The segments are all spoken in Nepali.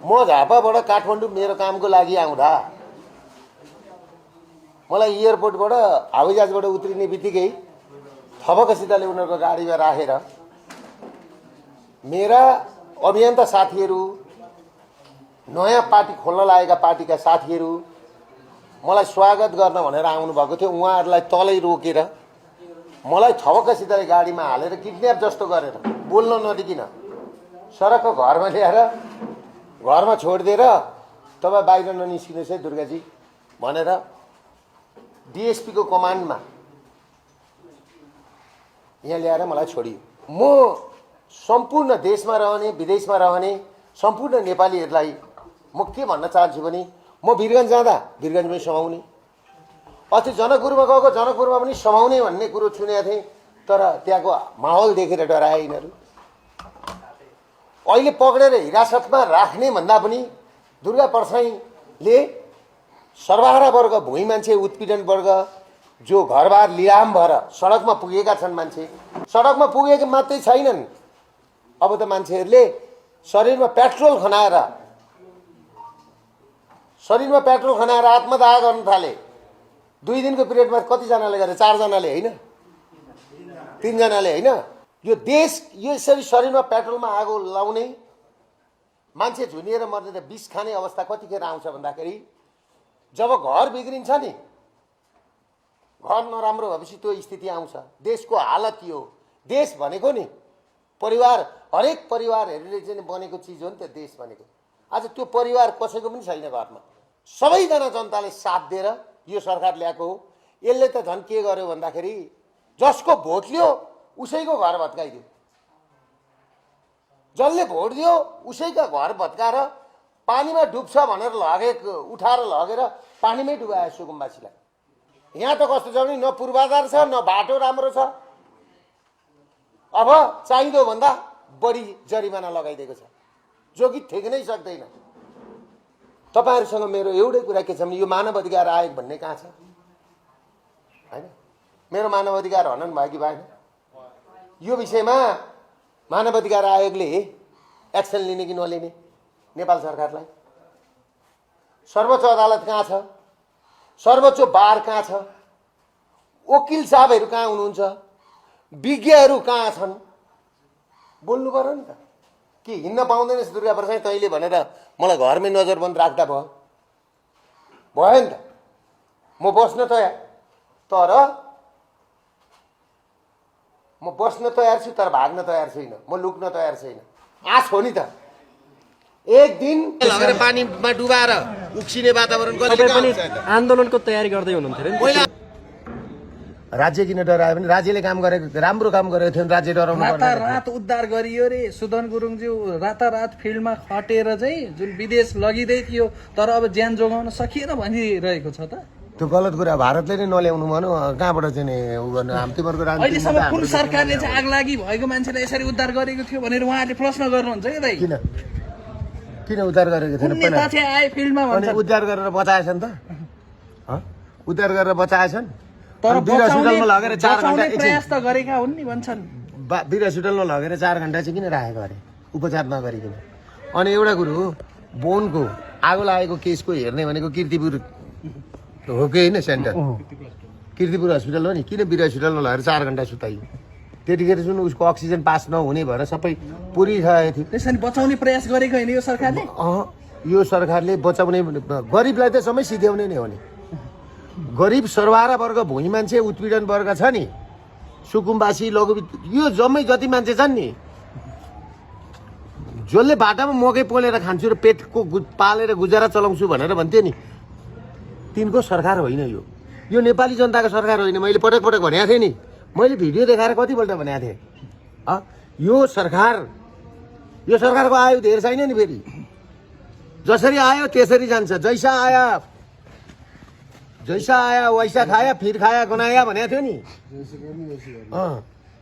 म झापाबाट काठमाडौँ मेरो कामको लागि आउँदा मलाई एयरपोर्टबाट हवाईजहाजबाट उत्रिने बित्तिकै थपकसितले उनीहरूको गाडीमा राखेर मेरा अभियन्ता साथीहरू, नयाँ पार्टी खोल्न लागेका पार्टीका साथीहरू मलाई स्वागत गर्न भनेर आउनुभएको थियो। उहाँहरूलाई तलै रोकेर मलाई थपकसितले गाडीमा हालेर किडन्याप जस्तो गरेर बोल्न नदिकिन सडकको घरमा ल्याएर घरमा छोडिदिएर तपाईँ बाहिर ननिस्किनुहोस् है दुर्गाजी भनेर डिएसपीको कमान्डमा यहाँ ल्याएर मलाई छोडियो। म सम्पूर्ण देशमा रहने विदेशमा रहने सम्पूर्ण नेपालीहरूलाई म के भन्न चाहन्छु भने म वीरगञ्ज जाँदा वीरगञ्जमै समाउने, अस्ति जनकपुरमा गएको जनकपुरमा पनि समाउने भन्ने कुरो सुनेको थिएँ, तर त्यहाँको माहौल देखेर डराए यिनीहरू। अहिले पक्रेर हिरासतमा राख्ने भन्दा पनि दुर्गा परसाईले सर्वहारा वर्ग, भुइँ मान्छे, उत्पीडन वर्ग जो घरबार लिलाम भएर सडकमा पुगेका छन्, मान्छे सडकमा पुगेको मात्रै छैनन्, अब त मान्छेहरूले शरीरमा पेट्रोल खनाएर आत्मदाह गर्न थाले। 2 दिनको पिरियडमा कतिजनाले गरे? 4 जनाले होइन, 3 जनाले होइन। यो देश यो यसरी शरीरमा पेट्रोलमा आगो लाउने, मान्छे झुनिएर मर्ने त विष खाने अवस्था कतिखेर आउँछ भन्दाखेरि जब घर बिग्रिन्छ नि, घर नराम्रो भएपछि त्यो स्थिति आउँछ। देशको हालत यो। देश भनेको नि परिवार, हरेक परिवारहरूले चाहिँ बनेको चिज हो नि त्यो देश भनेको। आज त्यो परिवार कसैको पनि छैन घरमा। सबैजना जनताले साथ दिएर यो सरकार ल्याएको हो। यसले त झन् के गर्यो भन्दाखेरि जसको भोट लियो उसैको घर भत्काइदियो, जसले भोट दियो उसैका घर भत्काएर पानीमा डुब्छ भनेर उठाएर लगेर पानीमै डुबायो सुकुम्बासीलाई। यहाँ त कस्तो छ भने न पूर्वाधार छ, न बाटो राम्रो छ, अब चाहिँदो भन्दा बढी जरिमाना लगाइदिएको छ, जो कि ठेक्नै सक्दैन। तपाईँहरूसँग मेरो एउटै कुरा के छ भने यो मानव अधिकार आयोग भन्ने कहाँ छ? होइन, मेरो मानव अधिकार हनन भयो कि भएन? यो विषयमा मानव अधिकार आयोगले एक्सन लिने कि नलिने नेपाल सरकारलाई? सर्वोच्च अदालत कहाँ छ? सर्वोच्च बार कहाँ छ? वकिल साहबहरू कहाँ हुनुहुन्छ? विज्ञहरू कहाँ छन्? बोल्नु पर्यो नि त। कि हिँड्न पाउँदैनस् दुर्गा परसाई तैँले भनेर मलाई घरमै नजरबन्द राख्दा भयो नि त। म बस्न तयार, तर म बस्न तयार छु, तर भाग्न तयार छैन, म लुक्न तयार छैन। आश हो नि त, एक दिन लगेर पानीमा डुबाएर उक्सिने वातावरण आन्दोलनको तयारी गर्दै हुनुहुन्थ्यो। राज्य किन डरायो भने राज्यले काम गरेको, राम्रो काम गरेको थियो, राज्य डराउनु पर्दैन। रातारात उद्धार गरियो रे सुदन गुरुङज्यू, रातारात फिल्डमा खटेर चाहिँ जुन विदेश लगिँदै थियो, तर अब ज्यान जोगाउन सकिएन भनिरहेको छ त। त्यो गलत कुरा। भारतले नै नल्याउनु भनौँ, कहाँबाट चाहिँ उ गर्नु? तिमीहरूको अहिलेसम्म कुन सरकारले चाहिँ आगलागी भएको मान्छेलाई यसरी उद्धार गरेको थियो भनेर उहाँले प्रश्न गर्नुहुन्छ कि दाइ? किन उद्धार गरेको थिएन? आए फिल्डमा भन्छ उद्धार गरेर बचाएछन् त, उद्धार गरेर बचाएछन्। तर हस्पिटलमा लगेर 4 घण्टा प्रयास त गरेका हुन् नि भन्छन्। वीर हस्पिटलमा लगेर 4 घण्टा चाहिँ किन राखेको अरे उपचार नगरिकन? अनि एउटा कुरो हो, बोनको आगो लागेको केसको हेर्ने भनेको कीर्तिपुर हो कि होइन? सेन्टर कीर्तिपुर हस्पिटल हो नि। किन वीर हस्पिटलमा लगेर 4 घण्टा सुताइयो? त्यतिखेर जुन उसको अक्सिजन पास नहुने भएर सबै पुरिसकेको थियो। त्यसरी बचाउने प्रयास गरेको होइन यो सरकारले? यो सरकारले बचाउने, गरिबलाई त सबै सिध्याउने नै हो नि। गरिब सर्वहारा वर्ग, भुइँ मान्छे, उत्पीडन वर्ग छ नि, सुकुम्बासी, लघु, यो जम्मै जति मान्छे छन् नि, जसले बाटामा मकै पोलेर खान्छु र पेटको पालेर गुजारा चलाउँछु भनेर भन्थ्यो नि, तिनको सरकार होइन यो। यो नेपाली जनताको सरकार होइन। मैले पटक पटक भनेको थिएँ नि, मैले भिडियो देखाएर कतिपल्ट भनेको थिएँ, यो सरकारको आयो धेर छैन नि। फेरि जसरी आयो त्यसरी जान्छ। जैसा आया वैसा खाया, फिर खाया गनाया भनेको थियो नि।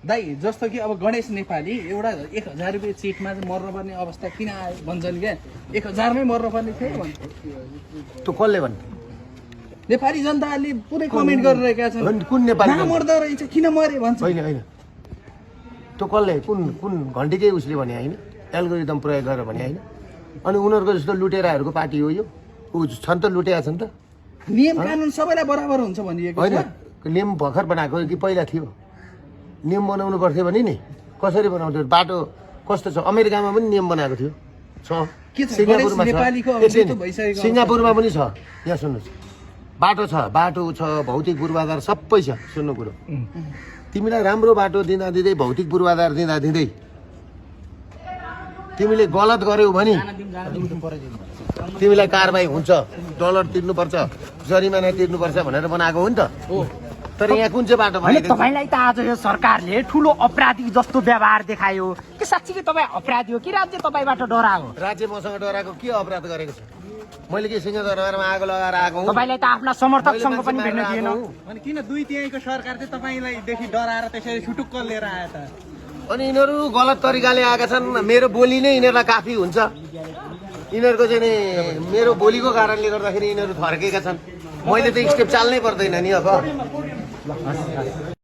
दाइ जस्तो कि अब गणेश नेपाली एउटा 1000 रुपियाँ चिटमा चाहिँ मर्नुपर्ने अवस्था किन आयो भन्छन् क्या? 1000मै मर्नुपर्ने थियो भन्छ। त्यो कसले भन्छ? नेपाली जनताले पुरै कमेन्ट गरिरहेका छन्। कुन नेपाली मर्दो रहेछ, किन मरे भन्छ? होइन, त्यो कसले, कुन घन्टीकै उसले भने होइन? एल्गोरिदम प्रयोग गरेर भने होइन? अनि उनीहरूको जस्तो लुटेराहरूको पार्टी हो यो ऊ छन् त लुटेका छन् त नियम कानुन सबैलाई बराबर हुन्छ भनिएको होइन छ नियम भर्खर बनाएको हो कि पहिला थियो नियम बनाउनु पर्थ्यो भने नि कसरी बनाउँथ्यो बाटो कस्तो छ अमेरिकामा पनि नियम बनाएको थियो के छ? सिङ्गापुरमा छ नेपालीको एकछिन, अवस्था भइसकेको सिङ्गापुरमा पनि छ यहाँ सुन्नुहोस् बाटो छ भौतिक पूर्वाधार सबै छ सुन्नु कुरो तिमीलाई राम्रो बाटो दिँदा दिँदै भौतिक पूर्वाधार दिँदा दिँदै तिमीले गलत गर्यौ भने तिमीलाई कारबाही हुन्छ डलर तिर्नुपर्छ जरिमाना तिर्नुपर्छ भनेर बनाएको हो नि त तर यहाँ कुन चाहिँ बाटो होइन बनाइदिएको छ? तपाईँलाई त आज यो सरकारले ठुलो अपराधी जस्तो व्यवहार देखायो कि साँच्चीकै तपाईँ अपराधी हो कि राज्य तपाईँबाट डरायो राज्य मसँग डराएको के अपराध गरेको छ मैले के सिंहदरबारमा आगो लगाएर आएको हुँ तपाईँलाई त आफ्ना समर्थकसँग मैले पनि भेट्न मान्छे दिएन मारेर आएको हुँ। अनि किन 2/3 सरकार चाहिँ तपाईँलाई देखि डराएर त्यसरी छुटुक्क लिएर आयो त अनि यिनीहरू गलत तरिकाले आएका छन् मेरो बोली नै यिनीहरूलाई काफी हुन्छ यिनीहरूको चाहिँ नि मेरो बोलीको कारणले गर्दाखेरि यिनीहरू थर्केका छन् मैले त स्टेप चाल्नै पर्दैन नि अब